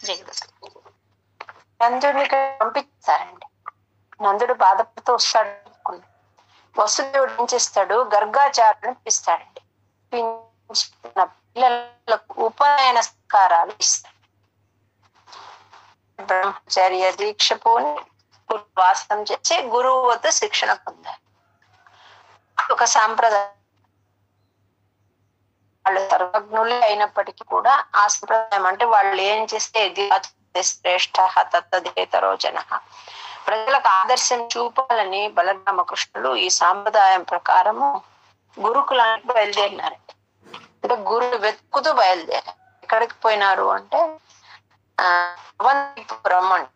జగదశ నందుడిని పంపిస్తారండి. నందుడు బాధపడుతూ వస్తాడు. వసుదేవుడు ఏం చేస్తాడు, గర్గాచారుని పిలుస్తాడండి. పిల్లలకు ఉపనయన సంస్కారాలు ఇస్తాడు. బ్రహ్మచర్య దీక్ష పోని వాసం చేసి గురువు వద్ద శిక్షణ పొందారు. ఒక సాంప్రదాయం. వాళ్ళు సర్వజ్ఞులే అయినప్పటికీ కూడా ఆ సంప్రదాయం అంటే వాళ్ళు ఏం చేస్తే శ్రేష్ఠ తత్తదేతరో జన, ప్రజలకు ఆదర్శం చూపాలని బలరామకృష్ణులు ఈ సాంప్రదాయం ప్రకారము గురుకులానికి బయలుదేరినారు. అంటే గురువు వెతుకుతూ బయలుదేరారు. ఎక్కడికి పోయినారు అంటే అవంతిపురం అని,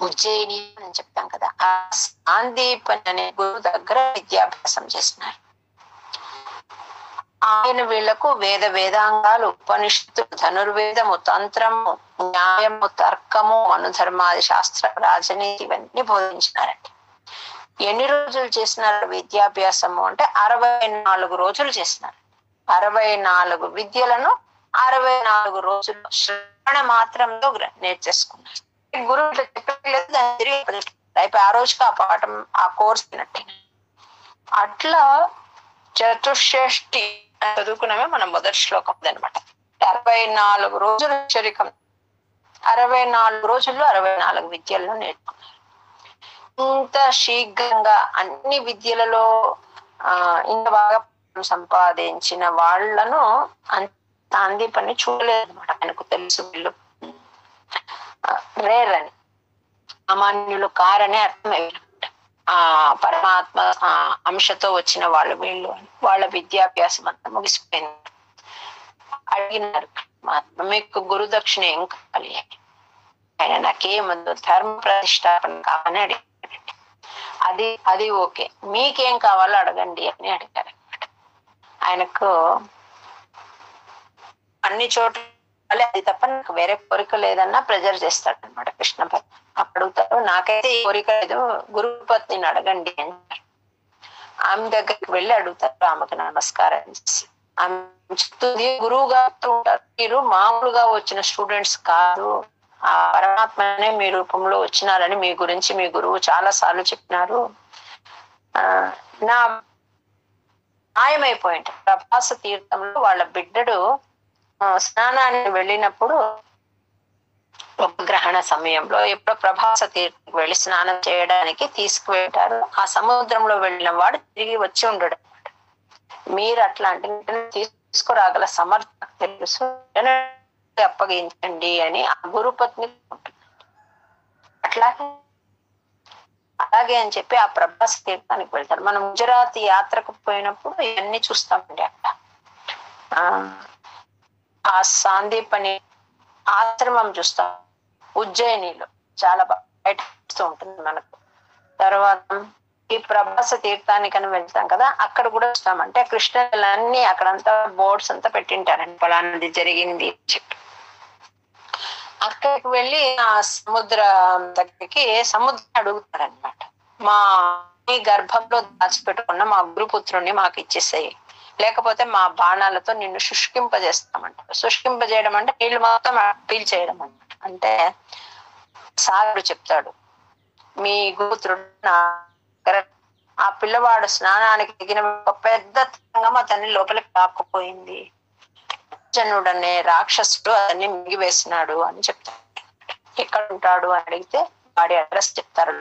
ఉజ్జయిని అని చెప్తాం కదా, ఆ సాందీపన్ అనే గురువు దగ్గర విద్యాభ్యాసం చేసినారు. ఆయన వీళ్లకు వేదాంగాలు, ఉపనిషత్తులు, ధనుర్వేదము, తంత్రము, న్యాయము, తర్కము, మనుధర్మాది శాస్త్ర, రాజనీతి ఇవన్నీ బోధించినారండి. ఎన్ని రోజులు చేసినారు విద్యాభ్యాసము అంటే 64 రోజులు చేసినారు. 64 విద్యలను 64 రోజులు శ్రవణ మాత్రంలో నేర్చేసుకున్నారు. గురువు చెప్పలేదు, దాన్ని తిరిగి ఆ రోజుకి ఆ పాఠం ఆ కోర్స్ తినట్టే. అట్లా చతుషష్ఠి చదువుకున్నామే మనం మొదటి శ్లోకం అనమాట. 64 రోజుల చరికం, 64 రోజుల్లో 64 విద్యలను నేర్చుకున్నారు. ఇంత శీఘ్రంగా అన్ని విద్యలలో ఇంత బాగా సంపాదించిన వాళ్లను సాందీపని చూడలేదు అనమాట. ఆయనకు తెలుసు వీళ్ళు రేర్ అని, సామాన్యులు కారనే అర్థమయ్యారు. ఆ పరమాత్మ అంశతో వచ్చిన వాళ్ళు వీళ్ళు అని. వాళ్ళ విద్యాభ్యాసం అంతా ముగిసిపోయింది. అడిగినారు, మీకు గురుదక్షిణ ఏం కావాలి అని. ఆయన నాకేమొద్దు, ధర్మ ప్రతిష్టాపన కావాలని అడిగారండి. అది ఓకే, మీకేం కావాలో అడగండి అని అడిగారు అనమాట. ఆయనకు అన్ని చోట్ల అది తప్ప నాకు వేరే కోరిక లేదన్నా ప్రెజర్ చేస్తాడు అనమాట కృష్ణ భక్తి. అప్పుడు అడుగుతారు, నాకైతే ఈ కోరిక లేదు, గురుపత్నిని అడగండి అంటారు. ఆమె దగ్గరికి వెళ్ళి అడుగుతారు, ఆమెకు నమస్కారం చేసి. ఆమె చెప్తుంది, గురువు గారితో ఉంటారు, మీరు మామూలుగా వచ్చిన స్టూడెంట్స్ కాదు, ఆ పరమాత్మనే మీ రూపంలో వచ్చినారని మీ గురించి మీ గురువు చాలా సార్లు చెప్పినారు. నా న్యాయమైపోయింట ప్రభాస తీర్థంలో వాళ్ళ బిడ్డడు స్నానానికి వెళ్ళినప్పుడు ఉపగ్రహణ సమయంలో ఎప్పుడో ప్రభాస తీర్థం వెళ్ళి స్నానం చేయడానికి తీసుకువెళ్తారు. ఆ సముద్రంలో వెళ్ళిన వాడు తిరిగి వచ్చి ఉండడు అనమాట. మీరు అట్లాంటి తీసుకురాగల సమర్థత తెలుసు, అప్పగించండి అని ఆ గురుపత్ని అలాగే అని చెప్పి ఆ ప్రభాస తీర్థానికి వెళ్తారు. మనం గుజరాత్ యాత్రకు పోయినప్పుడు ఇవన్నీ చూస్తామండి. అక్కడ ఆ సాందీపని ఆశ్రమం చూస్తాం ఉజ్జయినిలో, చాలా బయట ఉంటుంది మనకు. తర్వాత ఈ ప్రభాస తీర్థానికని వెళ్తాం కదా, అక్కడ కూడా చూస్తాం. అంటే కృష్ణలన్నీ అక్కడంతా బోర్డ్స్ అంతా పెట్టింటారండి, పలానది జరిగింది చెప్పి. అక్కడికి వెళ్ళి ఆ సముద్రం దగ్గరికి సముద్రం అడుగుతారనమాట, మీ గర్భంలో దాచిపెట్టుకున్న మా గురుపుత్రుణ్ణి మాకు ఇచ్చేసాయి, లేకపోతే మా బాణాలతో నిన్ను శుష్కింపజేస్తామంట. శుష్కింపజేయడం అంటే నీళ్లు మొత్తం పీల్చేయడం అనమాట. అంటే సాగరుడు చెప్తాడు, మీ గురుపుత్రుడు ఆ పిల్లవాడు స్నానానికి దిగిన ఒక పెద్ద తంగం అతన్ని లోపలికి కాకపోయింది, జనుడనే రాక్షసుడు అతన్ని మింగివేసినాడు అని చెప్తాడు. ఎక్కడ ఉంటాడు అని అడిగితే వాడి అడ్రస్ చెప్తారు.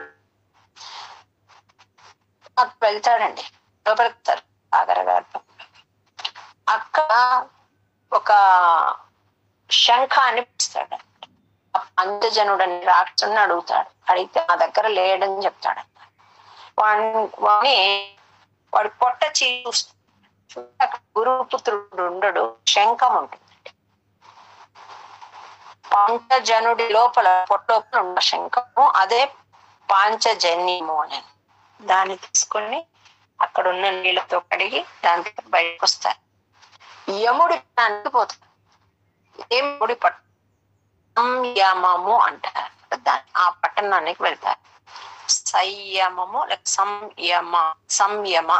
వెళ్తాడండి, లోపలికి వెళ్తారు సాగర గర్భం. అక్కడ ఒక శంఖాన్ని పిలుస్తాడు. అంతజనుడని రాక్షసుని అడుగుతాడు. అడిగితే నా దగ్గర లేడని చెప్తాడు. వాడి పొట్ట చూస్తాడు, గురుపుత్రుడు ఉండడు, శంఖం ఉంటుంది. పాంచజనుడి లోపల పొట్టలోపల ఉన్న శంఖము, అదే పాంచజన్యము అని. దాన్ని తీసుకొని అక్కడ ఉన్న నీళ్ళతో కడిగి దాంతో బయటకు వస్తారు. యముడి పోతాడు. యముడి సంయమము అంటారు. ఆ పట్టణానికి వెళ్తారు. సంయమము లేక సంయమ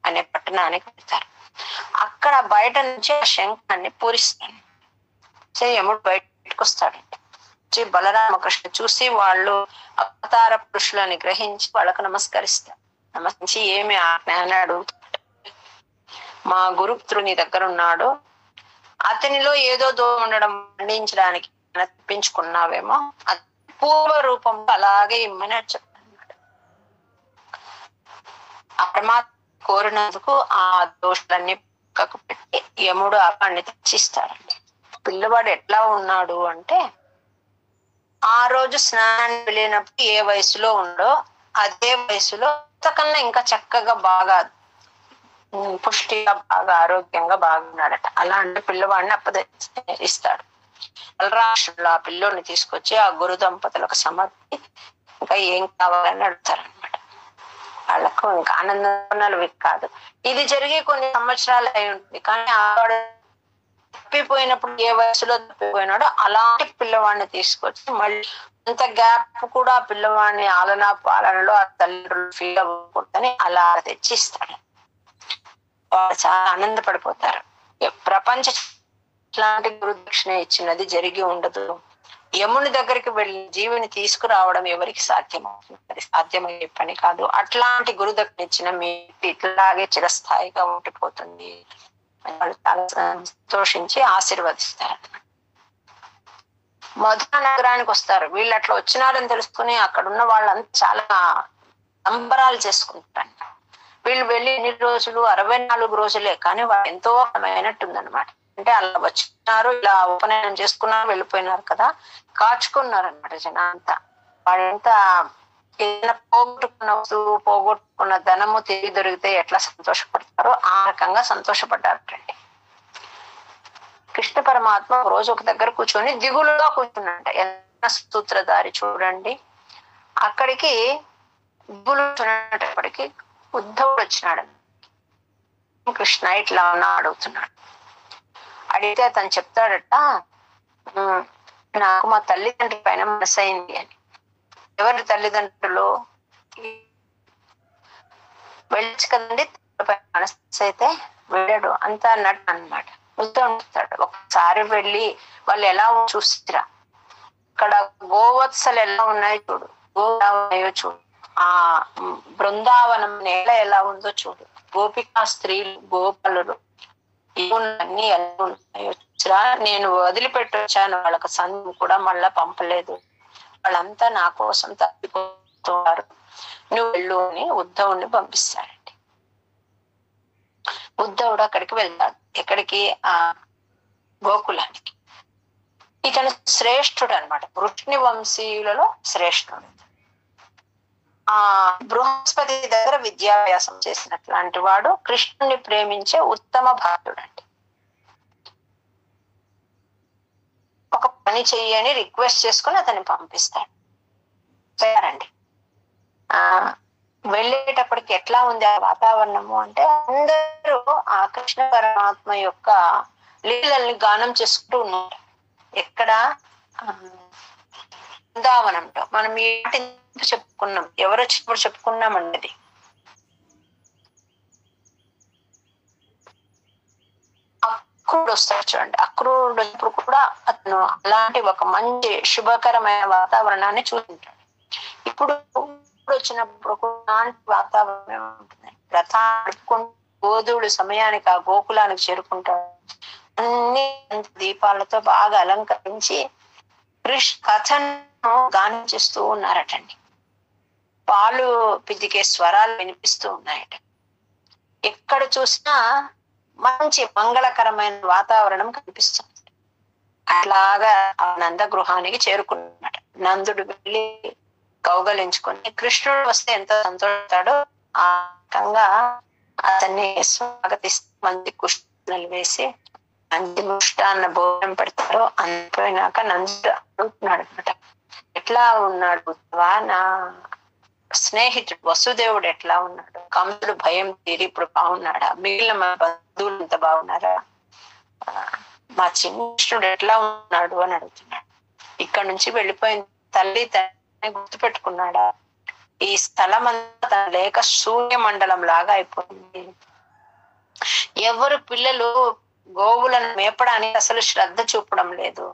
అనే పట్టణానికి వెళ్తారు. అక్కడ బయట నుంచి ఆ శంఖాన్ని పూరిస్తాడు. యముడు బయటకు వస్తాడండి. బలరామకృష్ణ చూసి వాళ్ళు అవతార పురుషులని గ్రహించి వాళ్ళకు నమస్కరిస్తారు. నమస్కరించి ఏమి ఆజ్ఞానాడు, మా గురుపుత్రుని దగ్గర ఉన్నాడు, అతనిలో ఏదో దోషం ఉండడం ఖండించడానికి తప్పించుకున్నావేమో, పూర్వ రూపంలో అలాగే ఇమ్మని చెప్తాడు. ఆ పరమాత్మ కోరినందుకు ఆ దోషాలన్నీ పక్కకు పెట్టి యముడు అపాన్ని తెచ్చిస్తాడండి. పిల్లవాడు ఎట్లా ఉన్నాడు అంటే, ఆ రోజు స్నానానికి వెళ్ళినప్పుడు ఏ వయసులో ఉండో అదే వయసులో అంతకన్నా ఇంకా చక్కగా బాగా పుష్టిగా బాగా ఆరోగ్యంగా బాగున్నాడట. అలాంటి పిల్లవాడిని ఇస్తాడు. బలరాముడు ఆ పిల్లోని తీసుకొచ్చి ఆ గురు దంపతులకు సమర్పి ఇంకా ఏం కావాలని అడుగుతారనమాట. వాళ్ళకు ఇంకా ఆనందాలు కాదు. ఇది జరిగి కొన్ని సంవత్సరాలు అయి ఉంటుంది, కానీ ఆవిడ తప్పిపోయినప్పుడు ఏ వయసులో తప్పిపోయినాడో అలాంటి పిల్లవాడిని తీసుకొచ్చి మళ్ళీ అంత గ్యాప్ కూడా ఆ పిల్లవాడిని ఆలనా పాలనలో ఆ తల్లిదండ్రులు ఫీల్ అవ్వకూడదని అలా తెచ్చిస్తాడు. వాళ్ళు చాలా ఆనందపడిపోతారు. ప్రపంచ ఇట్లాంటి గురుదక్షిణ ఇచ్చినది జరిగి ఉండదు. యముని దగ్గరికి వెళ్ళి జీవిని తీసుకురావడం ఎవరికి సాధ్యమవుతుంది? అది సాధ్యమయ్యే పని కాదు. అట్లాంటి గురుదక్షిణ ఇచ్చిన మీ ఇట్లాగే చిరస్థాయిగా ఉండిపోతుంది. వాళ్ళు చాలా సంతోషించి ఆశీర్వదిస్తారు. మధుర నగరానికి వస్తారు. వీళ్ళు అట్లా వచ్చినారని తెలుసుకుని అక్కడ ఉన్న వాళ్ళంతా చాలా సంబరాలు చేసుకుంటారంట. వీళ్ళు వెళ్ళి ఎన్ని రోజులు? 64 రోజులే, కానీ వాళ్ళు ఎంతో కమైనట్టుందన్నమాట. అంటే అలా వచ్చినారు, ఇలా ఉపనయనం చేసుకున్నారు, వెళ్ళిపోయినారు కదా, కాచుకున్నారు అనమాట జనం అంతా. వాళ్ళంతా ఏదైనా పోగొట్టుకున్న వస్తువు, పోగొట్టుకున్న ధనము తిరిగి దొరికితే ఎట్లా సంతోషపడతారో ఆ రకంగా సంతోషపడ్డారండి. కృష్ణ పరమాత్మ రోజు ఒక దగ్గర కూర్చొని దిగులుగా కూర్చున్నాడంట. ఎలా సూత్రధారి చూడండి. అక్కడికి దిగులు చూడేటప్పటికి ఉద్ధవుడు వచ్చినాడు. కృష్ణ ఇట్లా ఉన్నా అడుగుతున్నాడు. అడిగితే అతను చెప్తాడట, నాకు మా తల్లిదండ్రుల పైన మనసు అయింది అని. ఎవరి తల్లిదండ్రులు? వెళ్ళచ్చు కదండి, మనసు అయితే వెళ్ళాడు అంతా అన్నట్టు అనమాట. ఉద్ధవుడు ఒకసారి వెళ్ళి వాళ్ళు ఎలా చూసిరా, అక్కడ గోవత్సలు ఎలా ఉన్నాయో చూడు, ఎలా ఉన్నాయో చూడు, ఆ బృందావనం నేల ఎలా ఉందో చూడు, గోపికా స్త్రీలు గోపాలులు అన్ని ఎలా ఉన్నాయో చూసిరా. నేను వదిలిపెట్టొచ్చాను, వాళ్ళకి సంఘం కూడా మళ్ళా పంపలేదు, వాళ్ళంతా నా కోసం తప్పిపోతున్నారు, నువ్వు వెళ్ళు అని ఉద్ధవుడిని పంపిస్తాడండి. ఉద్ధవుడు అక్కడికి వెళ్తాడు. ఎక్కడికి? ఆ గోకులానికి. ఇతను శ్రేష్ఠుడు అనమాట, వృష్ణి వంశీయులలో శ్రేష్ఠుడు. ఆ బృహస్పతి దగ్గర విద్యాభ్యాసం చేసినట్లాంటి వాడు, కృష్ణుని ప్రేమించే ఉత్తమ భక్తుడు అండి. ఒక పని చెయ్యని రిక్వెస్ట్ చేసుకుని అతన్ని పంపిస్తాడు. సరేనండి. వెళ్ళేటప్పటికి ఎట్లా ఉంది ఆ వాతావరణము అంటే, అందరూ ఆ కృష్ణ పరమాత్మ యొక్క లీలల్ని గానం చేసుకుంటూ ఉన్నారు. ఎక్కడ? బృందావనంలో. మనం ఏంటి చెప్పుకున్నాం, ఎవరు వచ్చినప్పుడు చెప్పుకున్నాం అన్నది. అక్రూరుడు వస్తాడు చూడండి. అక్రూరుడు వచ్చినప్పుడు కూడా అతను అలాంటి ఒక మంచి శుభకరమైన వాతావరణాన్ని చూసింటాడు. ఇప్పుడు వచ్చినప్పుడు కూడా వాతావరణం ఉంటుంది. రథాలు గోధువులు సమయానికి ఆ గోకులానికి చేరుకుంటాడు. అన్ని దీపాలతో బాగా అలంకరించి కథను గానం చేస్తూ ఉన్నారటండి. పాలు పిదికే స్వరాలు వినిపిస్తూ ఉన్నాయట. ఎక్కడ చూసినా మంచి మంగళకరమైన వాతావరణం కనిపిస్తుంది. అట్లాగా ఆ నంద గృహానికి చేరుకున్నమాట. నందుడు వెళ్ళి కౌగలించుకొని కృష్ణుడు వస్తే ఎంత సంతోషిస్తాడో ఆ రకంగా అతన్ని స్వాగతిస్తూ మంచి కుష్ఠాలు వేసి మంచి ముష్టాన్న భోజనం పెడతారు. అంతపోయినాక నందుడు అడుగుతున్నాడు అనమాట, ఎట్లా ఉన్నాడు నా స్నేహితుడు వసుదేవుడు ఎట్లా ఉన్నాడు? కంసుడు భయం తీరి ఇప్పుడు బాగున్నాడా? మిగిలిన మా బంధువులు ఎంత బాగున్నారా? మా చిన్నకృష్ణుడు ఎట్లా ఉన్నాడు అని అడుగుతున్నాడు. ఇక్కడ నుంచి వెళ్ళిపోయిన తల్లి గుర్తుపెట్టుకున్నాడా? ఈ స్థలం అంతా లేక శూన్య మండలం లాగా అయిపోయింది. ఎవరు పిల్లలు గోవులను మేపడానికి అసలు శ్రద్ధ చూపడం లేదు.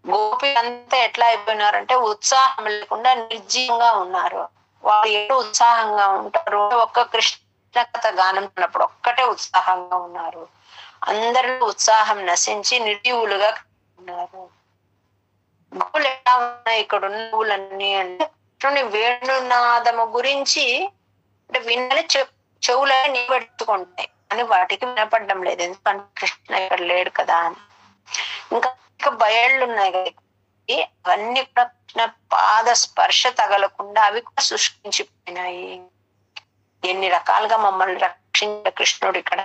గో గోపికంతా ఎట్లా అయిపోయినారంటే ఉత్సాహం లేకుండా నిర్జీవంగా ఉన్నారు. వాళ్ళు ఎప్పుడు ఉత్సాహంగా ఉంటారు, ఒక్క కృష్ణ కథ గానం ఉన్నప్పుడు ఒక్కటే ఉత్సాహంగా ఉన్నారు. అందరిలో ఉత్సాహం నశించి నిర్జీవులుగా ఉన్నారు. గోవులు ఎలా ఉన్నాయి ఇక్కడ ఉన్న గోవులన్నీ అంటే కృష్ణుని వేణునాదము గురించి అంటే విన్నని చెవులని నిలబెట్టుకుంటాయి అని వాటికి వినపడడం లేదు, ఎందుకంటే కృష్ణ ఇక్కడ లేడు కదా అని. ఇంకా బయళ్ళు ఉన్నాయి కదా, అవన్నీ కూడా కృష్ణ పాద స్పర్శ తగలకుండా అవి కూడా శుష్కించిపోయినాయి. ఎన్ని రకాలుగా మమ్మల్ని రక్షించే కృష్ణుడు ఇక్కడ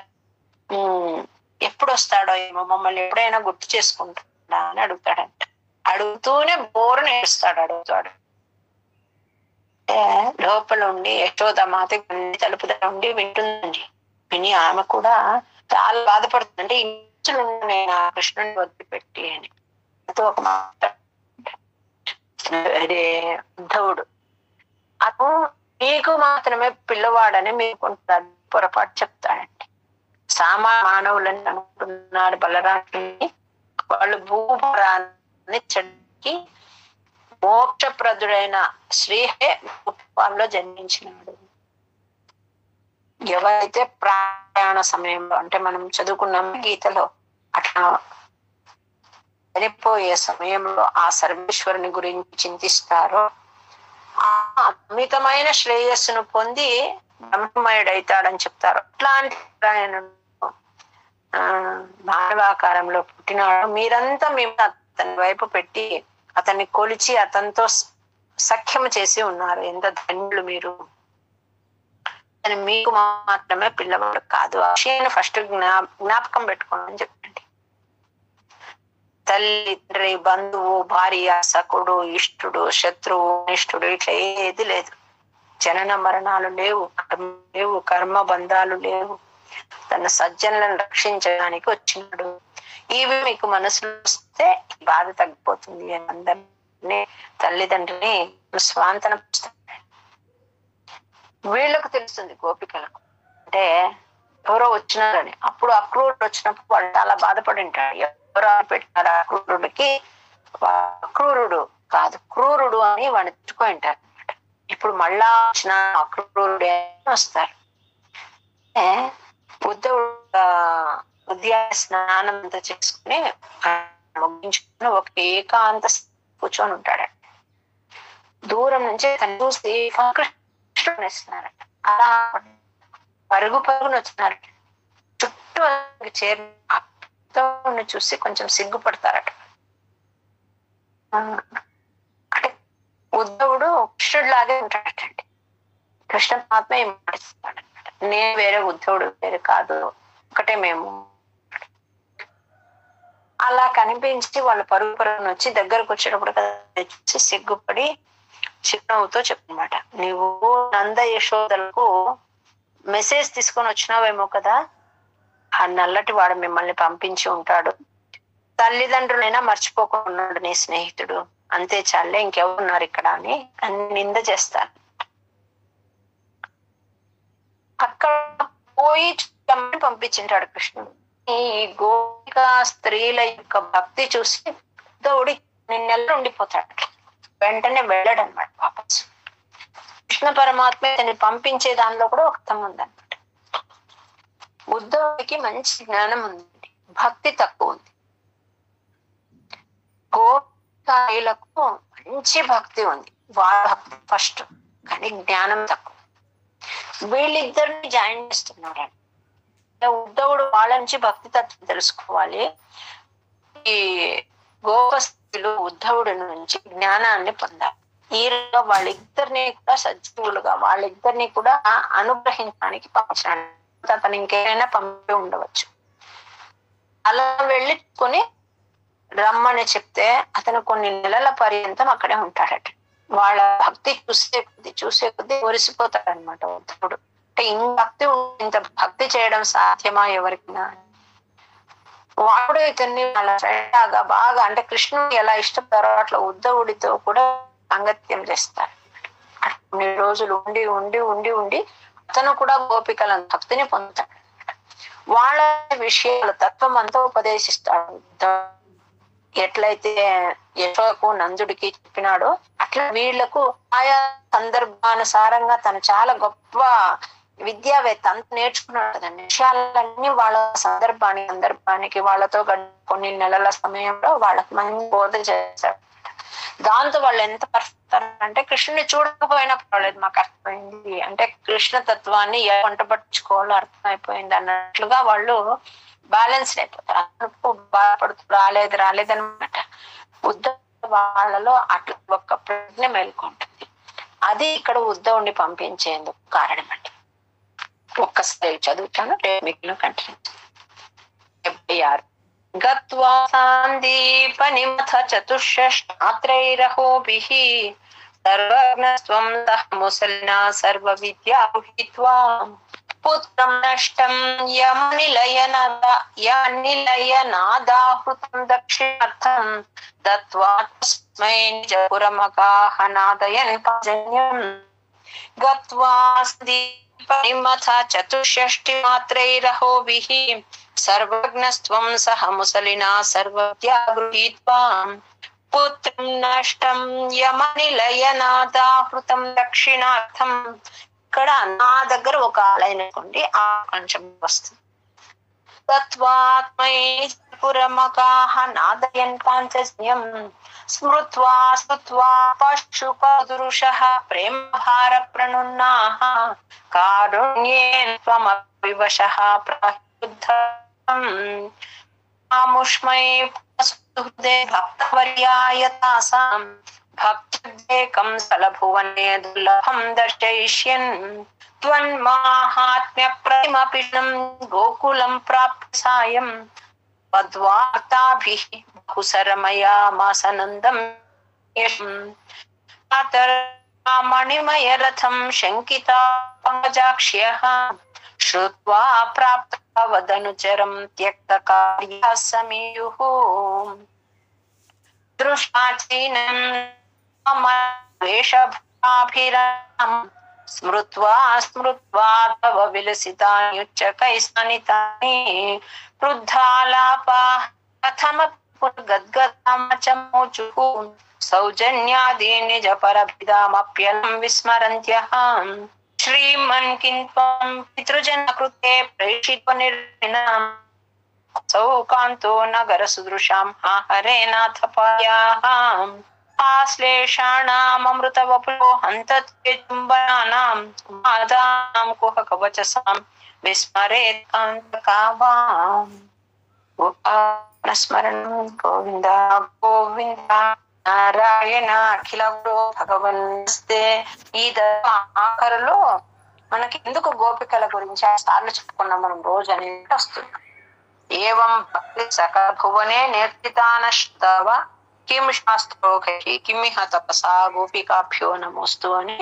ఎప్పుడు వస్తాడో ఏమో, మమ్మల్ని ఎప్పుడైనా గుర్తు చేసుకుంటాడా అని అడుగుతాడంట. అడుగుతూనే బోరుని ఏడుస్తాడు. అడుగుతాడు అంటే లోపల ఉండి యశోదమాత తలుపు ఉండి వింటుందండి. విని ఆమె కూడా చాలా బాధపడుతుంది. అంటే ఇంచులు నేను ఆ కృష్ణుని వదిలిపెట్టి అని ఒక మాట. అదే ఉద్ధవుడు అతను మీకు మాత్రమే పిల్లవాడని మీకు పొరపాటు చెప్తాడండి. మానవులని అనుకుంటున్నాడు బలరాముని. వాళ్ళు భూభారాన్ని చెడ్కి మోక్షప్రదుడైన శ్రీహే రూపంలో జన్మించినాడు. ఎవరైతే ప్రయాణ సమయంలో అంటే మనం చదువుకున్నాం గీతలో అట్లా చనిపోయే సమయంలో ఆ సర్వేశ్వరుని గురించి చింతిస్తారో ఆ అమితమైన శ్రేయస్సును పొంది బ్రహ్మమయుడైతాడని చెప్తారు. అట్లాంటి మానవాకారంలో పుట్టినాడు. మీరంతా మేము అతని వైపు పెట్టి అతన్ని కొలిచి అతనితో సఖ్యము చేసి ఉన్నారు. ఎంత ధన్యులు మీరు. అని మీకు మాత్రమే పిల్లవాడు కాదు. ఆ విషయాన్ని ఫస్ట్ జ్ఞాపకం పెట్టుకోండి అని చెప్పండి. తల్లి, తండ్రి, బంధువు, భార్య, సకుడు, ఇష్టుడు, శత్రువు, నిష్ఠుడు ఇట్లా ఏది లేదు. జనన మరణాలు లేవు, కర్మ లేవు, కర్మ బంధాలు లేవు. తన సజ్జనులను రక్షించడానికి వచ్చినాడు. ఇవి మీకు మనసులో వస్తే బాధ తగ్గిపోతుంది అని అందరినీ తల్లిదండ్రిని స్వాంతన. వీళ్ళకు తెలుస్తుంది గోపికలకు అంటే ఎవరో వచ్చినారని. అప్పుడు అక్రూరుడు వచ్చినప్పుడు వాళ్ళు చాలా బాధపడి ఉంటారు. ఎవరో పెట్టినారు అక్రూరుడికి, అక్రూరుడు కాదు క్రూరుడు అని వాడిని తిట్టుకొని ఉంటారు అనమాట. ఇప్పుడు మళ్ళా వచ్చిన అక్రూరుడే వస్తారు. ఉద్యాన స్నానం అంతా చేసుకుని ముగించుకుని ఒక ఏకాంత కూర్చొని ఉంటాడట. దూరం నుంచి తను చూసి కృష్ణుడు ఇస్తున్నారట. అలా పరుగు పరుగును వచ్చినారట. చుట్టూ చేరి చూసి కొంచెం సిగ్గుపడతారట. అంటే ఉద్ధవుడు కృష్ణుడు లాగే ఉంటాడటండి. కృష్ణ పరమాత్మ ఏం మాట్లాడతాడు అనమాట. నేను వేరే, ఉద్ధవుడు వేరే కాదు, ఒకటే మేము. అలా కనిపించి వాళ్ళు పరుగు పరుగును వచ్చి దగ్గరకు వచ్చేటప్పుడు కదా సిగ్గుపడి చిరునవ్వుతో చెప్పనమాట, నువ్వు నంద యశోదలకు మెసేజ్ తీసుకొని వచ్చినావేమో కదా, ఆ నల్లటి వాడు మిమ్మల్ని పంపించి ఉంటాడు. తల్లిదండ్రులైనా మర్చిపోకున్నాడు నీ స్నేహితుడు, అంతే చాలే, ఇంకెవరున్నారు ఇక్కడ అని నింద చేస్తాను. అక్కడ పోయి పంపించింటాడు కృష్ణుడు. ఈ గోపిక స్త్రీల యొక్క భక్తి చూసి ఉద్ధవుడి నిన్నెల్ల ఉండిపోతాడు. వెంటనే వెళ్ళాడు అనమాట వాపస్. కృష్ణ పరమాత్మ తనని పంపించే దానిలో కూడా ఒక అర్థం ఉందన్నమాట. ఉద్ధవుడికి మంచి జ్ఞానం ఉందండి, భక్తి తక్కువ ఉంది. గోపికలకు మంచి భక్తి ఉంది, వాళ్ళ భక్తి ఫస్ట్, కానీ జ్ఞానం తక్కువ. వీళ్ళిద్దరిని జాయిన్ చేస్తున్నాడు. ఉద్ధవుడు వాళ్ళ నుంచి భక్తి తత్వం తెలుసుకోవాలి. ఈ గోపస్థులు ఉద్ధవుడి నుంచి జ్ఞానాన్ని పొందాలి. ఈ వాళ్ళిద్దరిని కూడా సజీవులుగా వాళ్ళిద్దరిని కూడా అనుగ్రహించడానికి పంపించాడు. అతను ఇంకేమైనా పంపి ఉండవచ్చు. అలా వెళ్ళికొని రమ్మని చెప్తే అతను కొన్ని నెలల పర్యంతం అక్కడే ఉంటాడట. వాళ్ళ భక్తి చూసే కొద్దీ ఒరిసిపోతాడనమాట ఉద్ధవుడు. అంటే ఇంత భక్తి చేయడం సాధ్యమా ఎవరికైనా? వాడు ఇతన్ని వాళ్ళ బాగా అంటే కృష్ణుడు ఎలా ఇష్టపడతారో అట్లా ఉద్ధవుడితో కూడా అంగత్యం చేస్తారు. కొన్ని రోజులు ఉండి ఉండి ఉండి ఉండి అతను కూడా గోపికల భక్తిని పొందుతాడు. వాళ్ళ విషయాల తత్వం అంతా ఉపదేశిస్తాడు. ఎట్లయితే యశోకు నందుడికి చెప్పినాడో అట్లా వీళ్లకు ఆయా సందర్భానుసారంగా తను చాలా గొప్ప విద్యావేత్త, అంత నేర్చుకున్నాడు కదండి. విషయాలన్నీ వాళ్ళ సందర్భానికి వాళ్ళతో కొన్ని నెలల సమయంలో వాళ్ళకి మంచి బోధ చేశాడు. దాంతో వాళ్ళు ఎంత పర్ఫెక్ట్ అంటే కృష్ణుని చూడకపోయినా పర్వాలేదు, మాకు అర్థమైంది అంటే కృష్ణ తత్వాన్ని వంట పట్టించుకోవాలో అర్థమైపోయింది అన్నట్లుగా వాళ్ళు బ్యాలెన్స్డ్ అయిపోతారు. అనుకు బాధపడుతూ రాలేదనమాట. ఉద్ధవ్ వాళ్ళలో అట్లా ఒక్క ప్రజ్ఞ మేల్కొంటుంది. అది ఇక్కడ ఉద్ధవుని పంపించేందుకు కారణం అండి. ఒక్కసారి చదువుతాను, మిగిలిన కంటిన్యూ. 76 గత్వా సాందీపనిమథ చతుషష్టాత్రైరహోభిః సర్వజ్ఞస్త్వం సహ ముసలినా సర్వ విద్యా గృహీత్వా పుత్రం నష్టం యమనిలయనాదాహృతం దక్షిణార్థం దత్వా తస్మై నిజపురమకాః నాదయన్ పాజన్యం గత్వా సందీపనిమథ చతుషష్టిమాత్రైరహోభిః సర్వజ్ఞస్త్వం సహ ముసలినా సర్వవిద్యా గృహీత్వా పుత్రం నష్టం యమనిలయనాదాహృతం దక్షిణార్థం. ఇక్కడ నా దగ్గర ఒక లైన్ అనుకోండి, ఆ కొంచెం వస్తుంది. తత్వాత్మై పురమకాః నాదయన్ పాంచజ్ఞం స్మృత్వా స్తుత్వా పశుపదురుషః ప్రేమ భార ప్రణున్నాః కారుణ్యేన త్వమవివశః ప్రయుద్ధం ఆముష్మై సుహృదే భక్తవర్యాయ తాసాం భక్త్యేకం సలభువనే దుర్లభం దర్శయిష్యన్ త్వన్మాహాత్మ్య ప్రతిమపిణం గోకులం ప్రాప్య సాయం తద్వార్తాభిః బహుసరమయామాసనందం మణిమయ రథం శంకితా పంకజాక్ష్యః శ్రుత్వా ప్రాప్తా వదనుచరం త్యక్త కార్యా సమీయుః దృష్టా చైనం వేషభాభిరాం స్మృత్వా తవ విలసితాన్యుచ్చకైస్తానితాని వృద్ధాలాపాః కథమపుర్గద్గదామచమోచుః సౌజన్యాది నిజ పరభిదామప్యలం విస్మరంత్యః శ్రీమన్ కింత్వం పితృజన కృతే ప్రేషిత నిర్వినాం సౌకాంతో నగర సుదృశాం హరే నాథ పాయాః ఆశ్లేషాణామృత వపులో హంతతే చుంబనానాం మాదానాం కుహక వచసాం విస్మరేత్ కాంతకావాం. స్మరణం గోవింద గోవింద నారాయణ అఖిల గురో భగవన్స్తే. ఈ ఆఖరులో మనకి ఎందుకు గోపికల గురించి సార్లు చెప్పుకున్నాం మనం రోజు అనేది వస్తుంది. ఏవం భక్తి సకల భువనే నేర్పితానస్తవ కిం శాస్త్రోకై కిమిహ తపసా గోపికాభ్యో నమోస్తు అని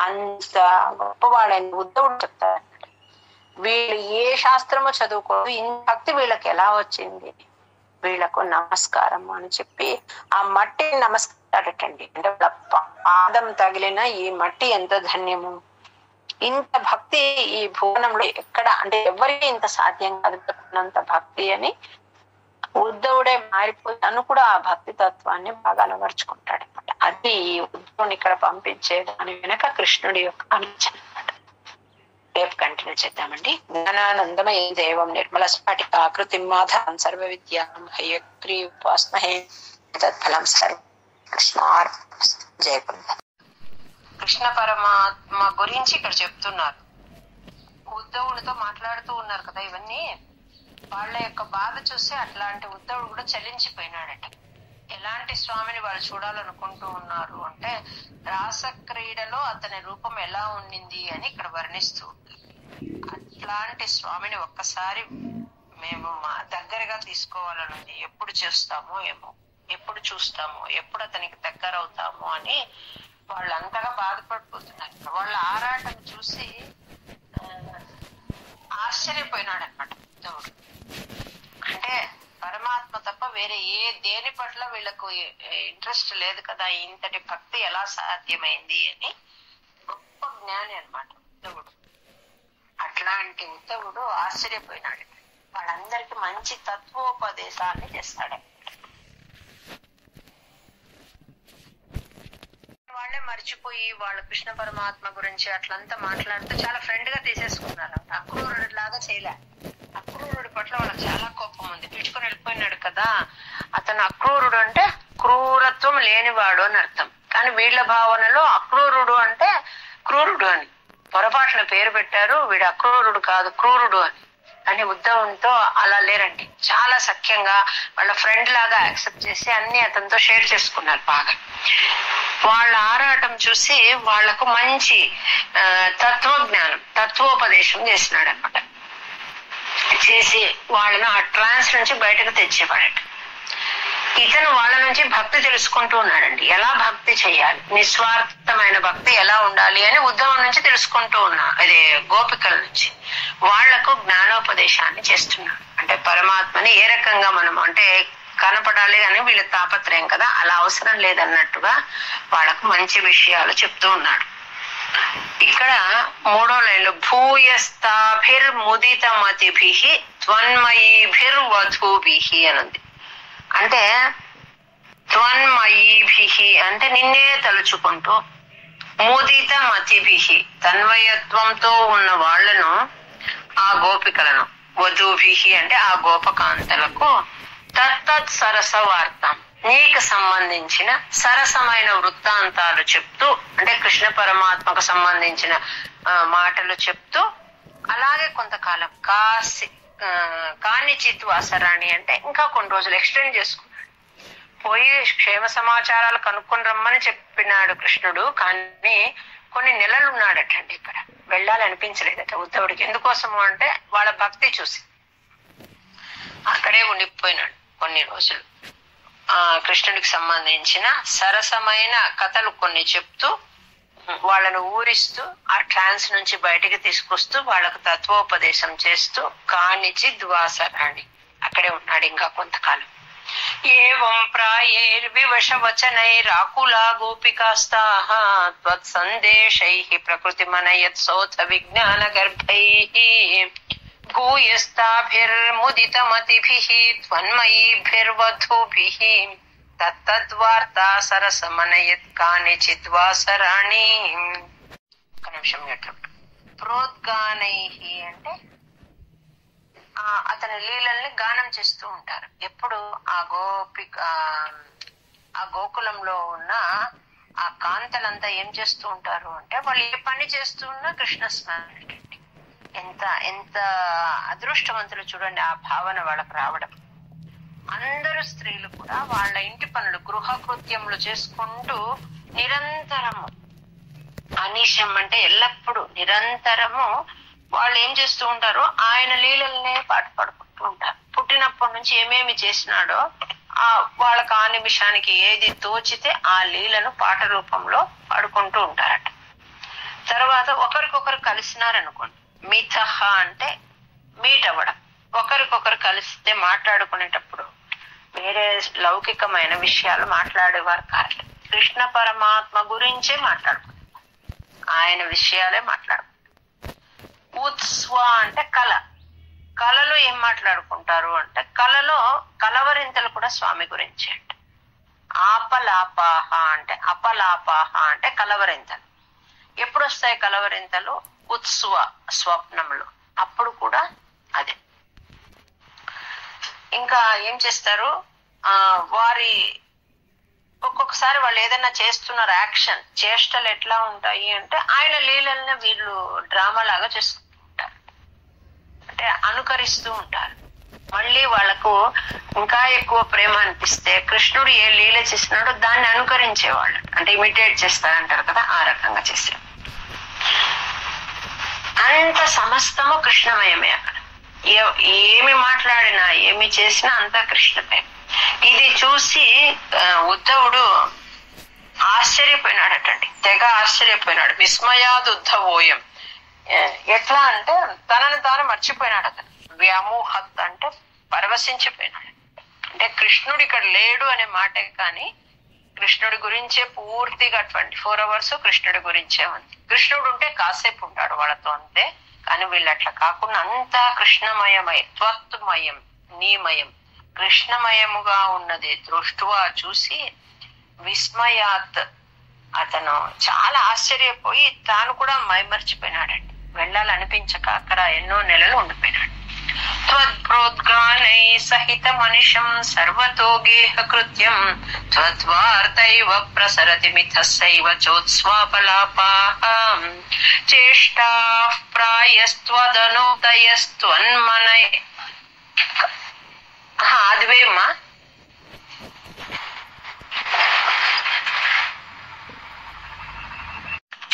అంత గొప్పవాడని ఉద్ధవుడు చెప్తారు. వీళ్ళు ఏ శాస్త్రము చదువుకోదు, ఇంత భక్తి వీళ్ళకి ఎలా వచ్చింది, వీళ్ళకు నమస్కారం అని చెప్పి ఆ మట్టిని నమస్కారటండి. అంటే వాళ్ళ పాదం తగిలిన ఈ మట్టి ఎంత ధన్యము. ఇంత భక్తి ఈ భువనంలో ఎక్కడ అంటే ఎవరికి ఇంత సాధ్యం కాదు భక్తి అని ఉద్ధవుడే మారిపోయి తను కూడా ఆ భక్తి తత్వాన్ని బాగా అలవర్చుకుంటాడు అనమాట. అది ఉద్ధవుని ఇక్కడ పంపించే దాని వెనక కృష్ణుడి యొక్క ఆలోచన అనమాట. రేపు కంటిన్యూ చేద్దామండి. జ్ఞానానందమయ దేవం నిర్మల స్ఫటిక ఆకృతి మాధవం సర్వ విద్యాం హయగ్రీవాస్మహే తత్ఫలం సర్వ కృష్ణార్పణమస్తు. జయ గురు. కృష్ణ పరమాత్మ గురించి ఇక్కడ చెప్తున్నారు. ఉద్ధవునితో మాట్లాడుతూ ఉన్నారు కదా ఇవన్నీ. వాళ్ళ యొక్క బాధ చూసి అట్లాంటి ఉద్ధవుడు కూడా చలించిపోయినాడట. ఎలాంటి స్వామిని వాళ్ళు చూడాలనుకుంటూ ఉన్నారు అంటే రాస క్రీడలో అతని రూపం ఎలా ఉండింది అని ఇక్కడ వర్ణిస్తూ ఉంటారు. అట్లాంటి స్వామిని ఒక్కసారి మేము మా దగ్గరగా తీసుకోవాలనుంది. ఎప్పుడు చూస్తామో ఏమో, ఎప్పుడు చూస్తామో, ఎప్పుడు అతనికి దగ్గర అవుతామో అని వాళ్ళు అంతగా బాధపడిపోతున్నారు. వాళ్ళ ఆరాటం చూసి ఆశ్చర్యపోయినాడు అనమాట ఉద్ధవుడు. అంటే పరమాత్మ తప్ప వేరే దేని పట్ల వీళ్ళకు ఇంట్రెస్ట్ లేదు కదా, ఇంతటి భక్తి ఎలా సాధ్యమైంది అని గొప్ప జ్ఞాని అనమాట ఉద్ధవుడు. అట్లాంటి ఉద్ధవుడు ఆశ్చర్యపోయినాడు. వాళ్ళందరికి మంచి తత్వోపదేశాన్ని చేస్తాడు. మర్చిపోయి వాళ్ళు కృష్ణ పరమాత్మ గురించి అట్లంతా మాట్లాడుతూ చాలా ఫ్రెండ్ గా తీసేసుకున్నారు. అక్రూరుడు లాగా చేయలే. అక్రూరుడి పట్ల వాళ్ళకి చాలా కోపం ఉంది. పిలుచుకొని వెళ్ళిపోయినాడు కదా. అతను అక్రూరుడు అంటే క్రూరత్వం లేనివాడు అని అర్థం. కానీ వీళ్ళ భావనలో అక్రూరుడు అంటే క్రూరుడు అని పొరపాటున పేరు పెట్టారు. వీడు అక్రూరుడు కాదు క్రూరుడు అని. కానీ ఉద్ధవునితో అలా లేరండి. చాలా సఖ్యంగా వాళ్ళ ఫ్రెండ్ లాగా యాక్సెప్ట్ చేసి అన్ని అతనితో షేర్ చేసుకున్నారు బాగా. వాళ్ళ ఆరాటం చూసి వాళ్లకు మంచి తత్వజ్ఞానం తత్వోపదేశం చేసినాడు అనమాట. చేసి వాళ్ళను ఆ ట్రాన్స్ నుంచి బయటకు తెచ్చేవాడట. ఇతను వాళ్ళ నుంచి భక్తి తెలుసుకుంటూ ఉన్నాడండి. ఎలా భక్తి చేయాలి, నిస్వార్థమైన భక్తి ఎలా ఉండాలి అని ఉద్ధవం నుంచి తెలుసుకుంటూ ఉన్నాడు. అదే గోపికల నుంచి వాళ్లకు జ్ఞానోపదేశాన్ని చేస్తున్నాడు. అంటే పరమాత్మని ఏ రకంగా మనం అంటే కనపడాలి అని వీళ్ళ తాపత్రయం కదా, అలా అవసరం లేదన్నట్టుగా వాళ్ళకు మంచి విషయాలు చెప్తూ ఉన్నాడు. ఇక్కడ 3వ లైన్లో భూయస్థాభిర్ముదితమతిభి త్వన్మయీభిర్వధూభి అని ఉంది. అంటే త్వన్మయీభి అంటే నిన్నే తలుచుకుంటూ, ముదిత మతిభి తన్మయత్వంతో ఉన్న వాళ్లను ఆ గోపికలను, వధూభి అంటే ఆ గోపకాంతలకు తత్తత్ సరస వార్తం నీకు సంబంధించిన సరసమైన వృత్తాంతాలు చెప్తూ, అంటే కృష్ణ పరమాత్మకు సంబంధించిన మాటలు చెప్తూ, అలాగే కొంతకాలం కానిచిత్ వాసరాణి అంటే ఇంకా కొన్ని రోజులు ఎక్స్టెండ్ చేసుకున్నాడు. పోయి క్షేమ సమాచారాలు కనుక్కొని రమ్మని చెప్పినాడు కృష్ణుడు. కానీ కొన్ని నెలలు ఉన్నాడటండి. ఇక్కడ వెళ్ళాలనిపించలేదట ఉద్ధవుడికి. ఎందుకోసము అంటే వాళ్ళ భక్తి చూసి అక్కడే ఉండిపోయినాడు కొన్ని రోజులు. కృష్ణుడికి సంబంధించిన సరసమైన కథలు కొన్ని చెప్తూ, వాళ్ళను ఊరిస్తూ, ఆ ట్రాన్స్ నుంచి బయటికి తీసుకొస్తూ, వాళ్ళకు తత్వోపదేశం చేస్తూ కానిచి ద్వాసరాణి అక్కడే ఉన్నాడు ఇంకా కొంతకాలం. ఏవం ప్రాయేర్వివశవచనైరాకులా గోపికాస్తాః త్వత్సందేశైః ప్రకృతిమనయత్ సోత విజ్ఞాన గర్భైః భూయస్థాభిర్ముదితమతిభిః త్వన్మయీభిర్వధూభిః తత్తద్వార్తా సరసమనయత్ కానిచిత్ వాసరాణి. ఒక నిమిషం ప్రోద్గానైః అంటే అతని లీలల్ని గానం చేస్తూ ఉంటారు. ఎప్పుడు ఆ గోకులంలో ఉన్న ఆ కాంతలంతా ఏం చేస్తూ ఉంటారు అంటే వాళ్ళు ఏ పని చేస్తూ ఉన్నా కృష్ణ స్మరణ. ఎంత ఎంత అదృష్టవంతులు చూడండి ఆ భావన వాళ్ళకు రావడం. అందరూ స్త్రీలు కూడా వాళ్ళ ఇంటి పనులు గృహ కృత్యములు చేసుకుంటూ నిరంతరము, అనిశం అంటే ఎల్లప్పుడూ నిరంతరము వాళ్ళు ఏం చేస్తూ ఉంటారు, ఆయన లీలల్నే పాట పాడుకుంటూ ఉంటారు. పుట్టినప్పటి నుంచి ఏమేమి చేసినాడో వాళ్ళకి ఆ నిమిషానికి ఏది తోచితే ఆ లీలను పాట రూపంలో పాడుకుంటూ ఉంటారట. తర్వాత ఒకరికొకరు కలిసినారనుకోండి, మిథహ అంటే మీట్ అవ్వడం. ఒకరికొకరు కలిస్తే మాట్లాడుకునేటప్పుడు వేరే లౌకికమైన విషయాలు మాట్లాడేవారు కాదు. కృష్ణ పరమాత్మ గురించే మాట్లాడుకుంటారు, ఆయన విషయాలే మాట్లాడుకుంటారు. ఉత్స్వ అంటే కళ. కళలో ఏం మాట్లాడుకుంటారు అంటే కళలో కలవరింతలు కూడా స్వామి గురించి అంట. ఆపలాపాహ అంటే అపలాపాహ అంటే కలవరింతలు. ఎప్పుడు వస్తాయి కలవరింతలు? ఉత్స్వ స్వప్నంలో, అప్పుడు కూడా అదే. ఇంకా ఏం చేస్తారు, వారి ఒక్కొక్కసారి వాళ్ళు ఏదైనా చేస్తున్నారు, యాక్షన్ చేష్టలు ఎట్లా ఉంటాయి అంటే ఆయన లీలల్ని వీళ్ళు డ్రామా లాగా చేసుకుంటూ ఉంటారు, అంటే అనుకరిస్తూ ఉంటారు. మళ్ళీ వాళ్ళకు ఇంకా ఎక్కువ ప్రేమ అనిపిస్తే కృష్ణుడు ఏ లీల చేసినాడో దాన్ని అనుకరించేవాళ్ళు, అంటే ఇమిటేట్ చేస్తారంటారు కదా, ఆ రకంగా చేశారు. అంత సమస్తము కృష్ణమయమే. అక్కడ ఏమి మాట్లాడినా ఏమి చేసినా అంతా కృష్ణమయం. ఇది చూసి ఉద్ధవుడు ఆశ్చర్యపోయినాడటండి, తెగ ఆశ్చర్యపోయినాడు. విస్మయాద్ ఉద్ధవోయం. ఎట్లా అంటే తనను తాను మర్చిపోయినాడు. అతను వ్యామోహత్ అంటే పరవశించిపోయినాడు. అంటే కృష్ణుడు ఇక్కడ లేడు అనే మాటే కానీ కృష్ణుడి గురించే పూర్తిగా 24 hours కృష్ణుడి గురించే ఉంది. కృష్ణుడు ఉంటే కాసేపు ఉంటాడు వాళ్ళతో అంతే. కానీ వీళ్ళు అట్లా కాకుండా అంతా కృష్ణమయమై త్వత్మయం నీమయం కృష్ణమయముగా ఉన్నది దృష్టువా చూసి విస్మయాత్ అతను చాలా ఆశ్చర్యపోయి తాను కూడా మైమర్చిపోయినాడండి. వెళ్ళాలనిపించక అక్కడ ఎన్నో నెలలు ఉండిపోయినాడు. త్వద్ప్రోద్గానై సహిత మనిషం సర్వతో గేహ కృత్యం త్వద్వార్తైవ ప్రసరతి మిథస్సైవ చోత్స్వాపలాపాః చేష్టాః ప్రాయస్త్వదనోదయస్త్వన్మనై. అదివేమ్మా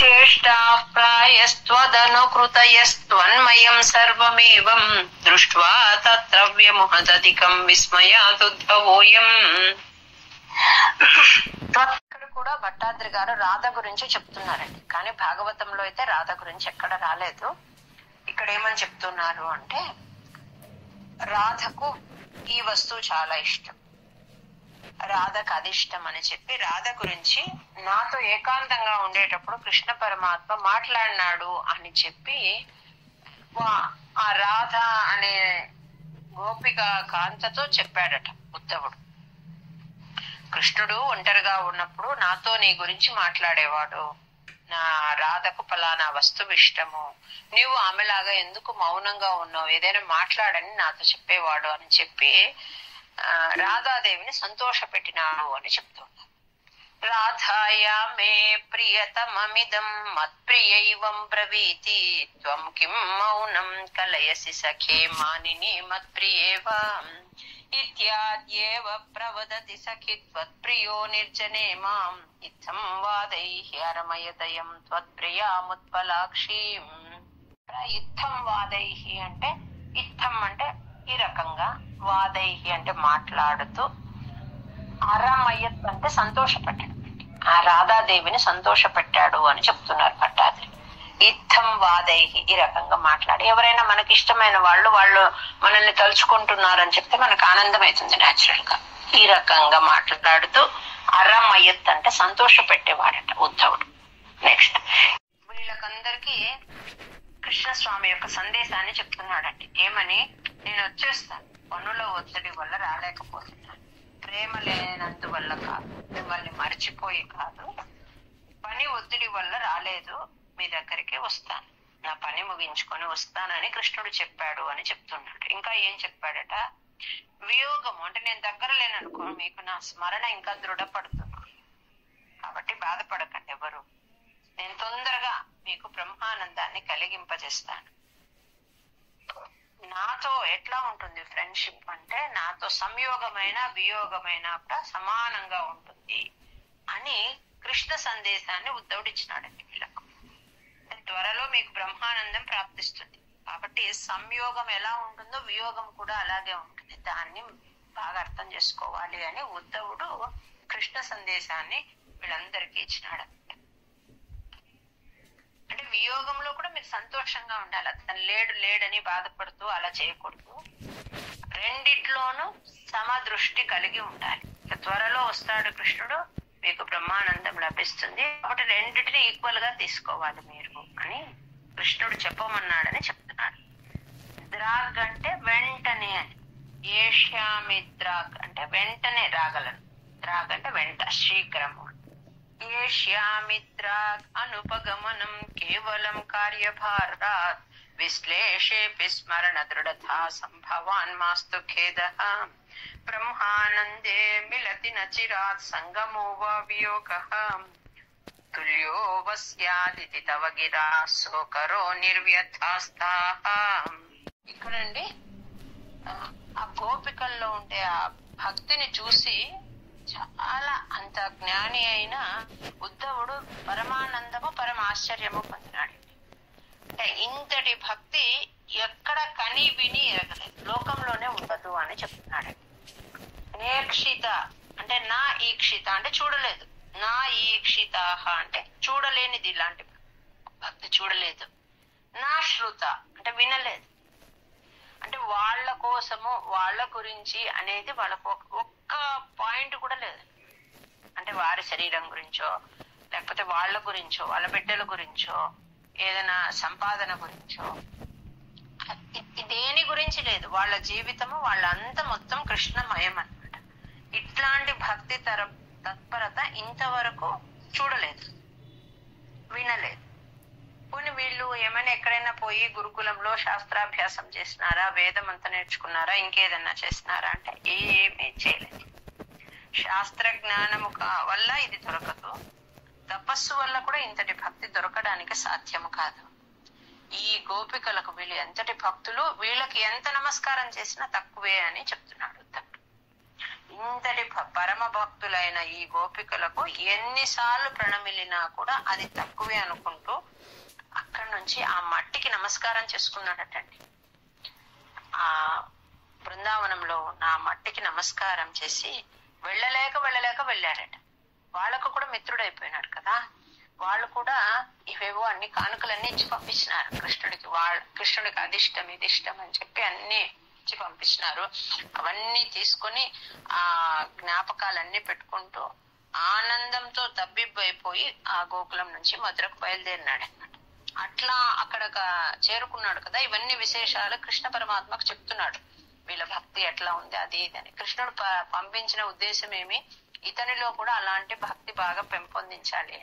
చేష్టాః ప్రాయస్త్వదనుకృతయస్త్వన్మయం సర్వమేవం దృష్ట్వా తత్ర వ్యముహదధికం విస్మయాదుద్భవోయం. ఇక్కడ కూడా భట్టాద్రి గారు రాధ గురించి చెప్తున్నారండి, కానీ భాగవతంలో అయితే రాధ గురించి ఎక్కడ రాలేదు. ఇక్కడ ఏమని చెప్తున్నారు అంటే, రాధకు ఈ వస్తువు చాలా ఇష్టం, రాధకు అది ఇష్టం అని చెప్పి రాధ గురించి నాతో ఏకాంతంగా ఉండేటప్పుడు కృష్ణ పరమాత్మ మాట్లాడినాడు అని చెప్పి ఆ రాధ అనే గోపిక కాంతతో చెప్పాడట ఉద్ధవుడు. కృష్ణుడు ఒంటరిగా ఉన్నప్పుడు నాతో నీ గురించి మాట్లాడేవాడు, నా రాధకు ఫలానా వస్తువు ఇష్టము, నీవు ఆమెలాగా ఎందుకు మౌనంగా ఉన్నావు, ఏదైనా మాట్లాడని నాతో చెప్పేవాడు అని చెప్పి రాధాదేవిని సంతోష పెట్టినాడు అని చెప్తున్నారు. రాధాయా మే ప్రియతమమిదం మత్ప్రియైవం బ్రవీతి త్వం కిం మౌనం కలయసి సఖే మానిని మత్ప్రియేవా ఇత్యాద్యేవ ప్రవదతి సఖి త్వత్ప్రియో నిర్జనే మాం ఇత్థం వాదైః అరమయదయం త్వత్ప్రియాముత్పలాక్షీం. ఇత్థం వాదైః అంటే, ఇత్థం అంటే ఈ రకంగా, వాదైహి అంటే మాట్లాడుతూ, అరమయత్ అంటే సంతోషపెట్టడం, ఆ రాధాదేవిని సంతోషపెట్టాడు అని చెప్తున్నారు భట్టాద్రి. ఇత్థం వాదైహి ఈ రకంగా మాట్లాడి, ఎవరైనా మనకి ఇష్టమైన వాళ్ళు మనల్ని తలుచుకుంటున్నారని చెప్తే మనకు ఆనందం అవుతుంది న్యాచురల్ గా. ఈ రకంగా మాట్లాడుతూ అరమయత్ అంటే సంతోష పెట్టేవాడట ఉద్ధవుడు. నెక్స్ట్ వీళ్ళకందరికీ కృష్ణస్వామి యొక్క సందేశాన్ని చెప్తున్నాడండి. ఏమని, నేను వచ్చేస్తాను, పనుల ఒత్తిడి వల్ల రాలేకపోతున్నాను, ప్రేమ లేనందువల్ల కాదు, మిమ్మల్ని మర్చిపోయి కాదు, పని ఒత్తిడి వల్ల రాలేదు, మీ దగ్గరికి వస్తాను, నా పని ముగించుకొని వస్తానని కృష్ణుడు చెప్పాడు అని చెప్తున్నాడు. ఇంకా ఏం చెప్పాడట, వియోగము అంటే నేను దగ్గర లేననుకో మీకు నా స్మరణ ఇంకా దృఢపడుతుంది, కాబట్టి బాధపడకండి ఎవరు, నేను తొందరగా మీకు బ్రహ్మానందాన్ని కలిగింపజేస్తాను. నాతో ఎట్లా ఉంటుంది ఫ్రెండ్షిప్ అంటే, నాతో సంయోగమైన వియోగమైన కూడా సమానంగా ఉంటుంది అని కృష్ణ సందేశాన్ని ఉద్ధవుడిచ్చినాడండి వీళ్ళకు. త్వరలో మీకు బ్రహ్మానందం ప్రాప్తిస్తుంది, కాబట్టి సంయోగం ఎలా ఉంటుందో వియోగం కూడా అలాగే ఉంటుంది, దాన్ని బాగా అర్థం చేసుకోవాలి అని ఉద్ధవుడు కృష్ణ సందేశాన్ని వీళ్ళందరికీ ఇచ్చినాడు. అంటే వియోగంలో కూడా మీరు సంతోషంగా ఉండాలి, అతను లేడని బాధపడుతూ అలా చేయకూడదు, రెండిట్లోనూ సమదృష్టి కలిగి ఉండాలి. త్వరలో వస్తాడు కృష్ణుడు, మీకు బ్రహ్మానందం లభిస్తుంది, కాబట్టి రెండిటిని ఈక్వల్ గా తీసుకోవాలి మీరు అని కృష్ణుడు చెప్పమన్నాడని చెప్తున్నాడు. ద్రాగ్ అంటే వెంటనే అని, ఏష్యామి ద్రాగ్ అంటే వెంటనే రాగలను, ద్రాగ్ అంటే వెంట, శీఘ్రము. ఏష్యామి ద్రాగ్ అనుపగమనం కేవలం కార్యభారాత్ విశ్లేషేపి స్మరణ దృఢతా సంభవాన్ మాస్తు ఖేదః బ్రహ్మానందే మిలతి నచిరాత్ సంగమో వా వియోగః తుల్యో వస్యాదితి తవ గిరా సోకరో నిర్వ్యథాస్తాః. ఇక్కడండి ఆ గోపికల్లో ఉండే ఆ భక్తిని చూసి చాలా అంత జ్ఞాని అయిన ఉద్ధవుడు పరమానందము పరమాశ్చర్యము పొందినాడు. అంటే ఇంతటి భక్తి ఎక్కడ కని విని ఎరగలేదు, లోకంలోనే ఉండదు అని చెప్తున్నాడు. నేక్షిత అంటే నా ఈక్షిత అంటే చూడలేదు, నా ఈక్షిత అంటే చూడలేనిది, ఇలాంటి భక్తి చూడలేదు. నా శ్రుత అంటే వినలేదు, అంటే వాళ్ళ కోసము వాళ్ళ గురించి అనేది వాళ్ళకు ఒక్క పాయింట్ కూడా లేదు. అంటే వారి శరీరం గురించో, లేకపోతే వాళ్ళ గురించో, వాళ్ళ బిడ్డల గురించో, ఏదైనా సంపాదన గురించో, దేని గురించి లేదు. వాళ్ళ జీవితము వాళ్ళంతా మొత్తం కృష్ణమయం అన్నమాట. ఇట్లాంటి భక్తి తత్పరత ఇంతవరకు చూడలేదు, వినలేదు. పోనీ వీళ్ళు ఏమైనా ఎక్కడైనా పోయి గురుకులంలో శాస్త్రాభ్యాసం చేసినారా, వేదం అంతా నేర్చుకున్నారా, ఇంకేదన్నా చేసినారా అంటే ఏమీ చేయలేదు. శాస్త్ర జ్ఞానము వల్ల ఇది దొరకదు, తపస్సు వల్ల కూడా ఇంతటి భక్తి దొరకడానికి సాధ్యము కాదు. ఈ గోపికలకు వీళ్ళు ఎంతటి భక్తులు, వీళ్ళకి ఎంత నమస్కారం చేసినా తక్కువే అని చెప్తున్నాడు ఉద్ధవుడు. ఇంతటి పరమ భక్తులైన ఈ గోపికలకు ఎన్నిసార్లు ప్రణమిలినా కూడా అది తక్కువే అనుకుంటూ అక్కడి నుంచి ఆ మట్టికి నమస్కారం చేసుకున్నాడటండి. ఆ బృందావనంలో నా మట్టికి నమస్కారం చేసి వెళ్ళలేక వెళ్ళాడట. వాళ్ళకు కూడా మిత్రుడైపోయినాడు కదా, వాళ్ళు కూడా ఇవేవో అన్ని కానుకలన్నీ ఇచ్చి పంపించినారు కృష్ణుడికి. కృష్ణుడికి అది ఇష్టం ఇది ఇష్టం అని చెప్పి అన్ని ఇచ్చి పంపించినారు. అవన్నీ తీసుకొని ఆ జ్ఞాపకాలన్నీ పెట్టుకుంటూ ఆనందంతో తబ్బిబ్బైపోయి ఆ గోకులం నుంచి మధురకు బయలుదేరినాడు అన్నమాట. అట్లా అక్కడ చేరుకున్నాడు కదా, ఇవన్నీ విశేషాలు కృష్ణ పరమాత్మకు చెప్తున్నాడు. వీళ్ళ భక్తి ఎట్లా ఉంది అది ఇదని. కృష్ణుడు పంపించిన ఉద్దేశం ఏమి, ఇతనిలో కూడా అలాంటి భక్తి బాగా పెంపొందించాలి.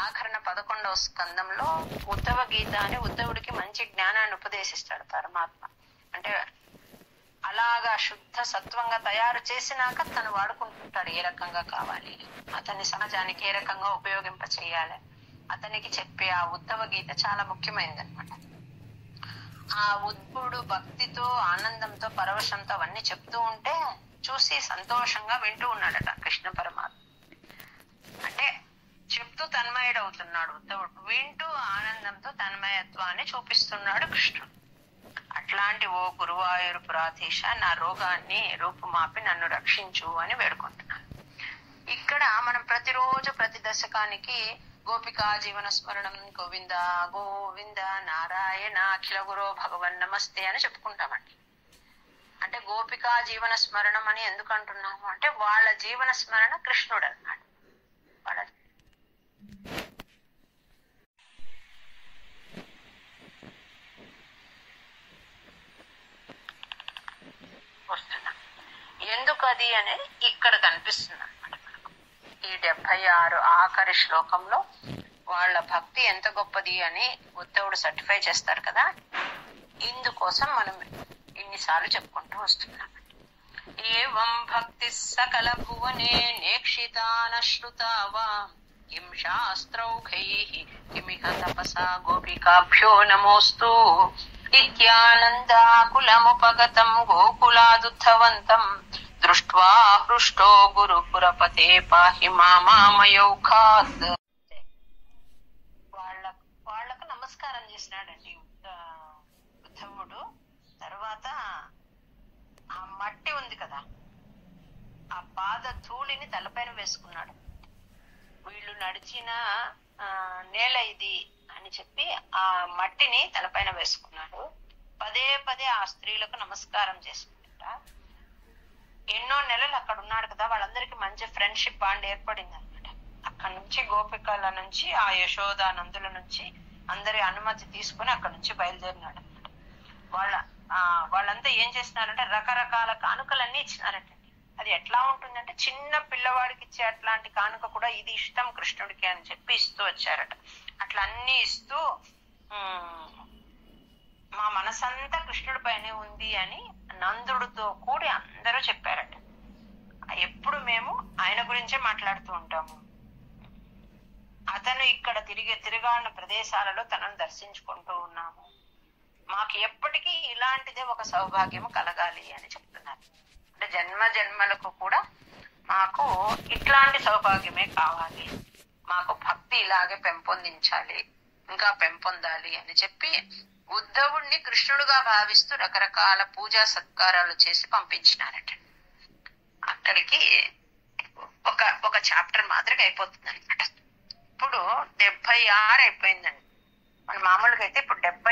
ఆఖరణ 11వ స్కందంలో ఉద్ధవ గీత అని ఉద్ధవుడికి మంచి జ్ఞానాన్ని ఉపదేశిస్తాడు పరమాత్మ. అంటే అలాగా శుద్ధ సత్వంగా తయారు చేసినాక తను వాడుకుంటుంటాడు, ఏ రకంగా కావాలి, అతన్ని సమాజానికి ఏ రకంగా ఉపయోగింప చేయాలి అతనికి చెప్పే ఆ ఉద్ధవ గీత చాలా ముఖ్యమైనది అనమాట. ఆ ఉద్ధవుడు భక్తితో ఆనందంతో పరవశంతో అవన్నీ చెప్తూ ఉంటే చూసి సంతోషంగా వింటూ ఉన్నాడట కృష్ణ పరమాత్మ. అంటే చెప్తూ తన్మయుడవుతున్నాడు ఉద్ధవుడు, వింటూ ఆనందంతో తన్మయత్వాన్ని చూపిస్తున్నాడు కృష్ణుడు. అట్లాంటి ఓ గురువాయూరు పురాధీశ, నా రోగాన్ని రూపుమాపి నన్ను రక్షించు అని వేడుకుంటున్నాను. ఇక్కడ మనం ప్రతిరోజు ప్రతి దశకానికి గోపికా జీవన స్మరణం గోవింద గోవింద నారాయణ అఖిల గురో భగవన్ నమస్తే అని చెప్పుకుంటామండి. అంటే గోపికా జీవన స్మరణం అని ఎందుకు అంటున్నాము అంటే వాళ్ళ జీవన స్మరణ కృష్ణుడు అన్నాడు. వాళ్ళ వస్తున్నా ఎందుకు అది అనేది ఇక్కడ కనిపిస్తుంది అనమాట మనకు. ఈ 76 ఆఖరి శ్లోకంలో వాళ్ళ భక్తి ఎంత గొప్పది అని ఉద్ధవుడు సర్టిఫై చేస్తారు కదా, ఇందుకోసం మనం ఇన్నిసార్లు చెప్పుకుంటూ వస్తున్నాం. ఏవం భక్తి సకల భువనే నేక్షితానశ్రుతావా కిం శాస్త్రౌఘైః కిమిహ తపసా గోపికాభ్యో నమోస్తు ఇత్యానందాకులముపగతం గోకులాదుద్ధవంతం దృష్ట్వా హృష్టో గురుపురపతే పాహి మామయౌఖాత్. వాళ్ళకు నమస్కారం చేసినాడండి ఉద్ధవుడు. తర్వాత ఆ మట్టి ఉంది కదా, ఆ పాద ధూళిని తలపైన వేసుకున్నాడు. వీళ్ళు నడిచిన నేల ఇది అని చెప్పి ఆ మట్టిని తలపైన వేసుకున్నాడు. పదే పదే ఆ స్త్రీలకు నమస్కారం చేసుకుంటా ఎన్నో నెలలు అక్కడ ఉన్నాడు కదా, వాళ్ళందరికీ మంచి ఫ్రెండ్షిప్ బాండ్ ఏర్పడింది అనమాట. అక్కడ నుంచి గోపికల నుంచి ఆ యశోదానందుల నుంచి అందరి అనుమతి తీసుకుని అక్కడ నుంచి బయలుదేరినాడు అనమాట. వాళ్ళంతా ఏం చేస్తున్నారంటే రకరకాల కానుకలన్నీ ఇచ్చినారంటండి. అది ఎట్లా ఉంటుందంటే చిన్న పిల్లవాడికి ఇచ్చే అట్లాంటి కానుక కూడా ఇది ఇష్టం కృష్ణుడికి అని చెప్పి ఇస్తూ వచ్చారట. అట్లా అన్ని ఇస్తూ మా మనసంతా కృష్ణుడి పైనే ఉంది అని నందుడితో కూడి అందరూ చెప్పారట. ఎప్పుడు మేము ఆయన గురించే మాట్లాడుతూ ఉంటాము, అతను ఇక్కడ తిరగాడిన ప్రదేశాలలో తనను దర్శించుకుంటూ ఉన్నాము, మాకు ఎప్పటికీ ఇలాంటిదే ఒక సౌభాగ్యము కలగాలి అని చెప్తున్నారు. అంటే జన్మ జన్మలకు కూడా మాకు ఇట్లాంటి సౌభాగ్యమే కావాలి, మాకు భక్తి ఇలాగే పెంపొందించాలి, ఇంకా పెంపొందాలి అని చెప్పి ఉద్ధవుణ్ణి కృష్ణుడుగా భావిస్తూ రకరకాల పూజా సత్కారాలు చేసి పంపించినారట. అక్కడికి ఒక చాప్టర్ మాదిరిగా అయిపోతుంది అనమాట. ఇప్పుడు 76 అయిపోయిందండి. మన మామూలుగా అయితే ఇప్పుడు 70